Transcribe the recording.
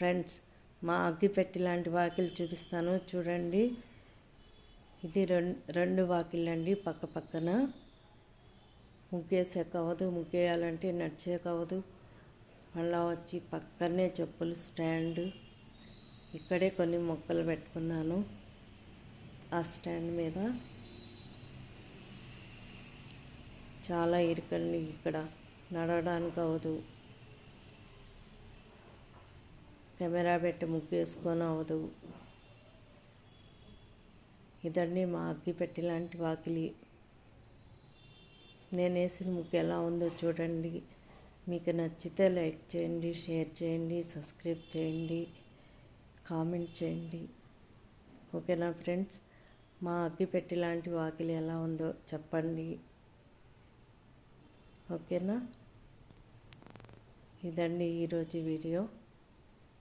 Friends, మా అగ్గిపెట్టి లాంటి వాకిలి చూపిస్తాను చూడండి. ఇది రెండు వాకిళ్ళండి, పక్క పక్కన. ముగ్గేసాక అవ్వదు, ముగ్గేయాలంటే నడిచేక అవ్వదు. మళ్ళా వచ్చి పక్కనే చెప్పులు స్టాండ్. ఇక్కడే కొన్ని మొక్కలు పెట్టుకున్నాను ఆ స్టాండ్ మీద. చాలా ఇరుకండి, ఇక్కడ నడవడానికి అవ్వదు. కెమెరా పెట్టి ముగ్గు వేసుకొని అవ్వదు. ఇదండి మా అగ్గిపెట్టి లాంటి వాకిలి. నేను వేసిన ముగ్గు ఎలా ఉందో చూడండి. మీకు నచ్చితే లైక్ చేయండి, షేర్ చేయండి, సబ్స్క్రైబ్ చేయండి, కామెంట్ చేయండి. ఓకేనా ఫ్రెండ్స్? మా అగ్గిపెట్టి లాంటి వాకిలి ఎలా ఉందో చెప్పండి. ఓకేనా? ఇదండి ఈరోజు వీడియో.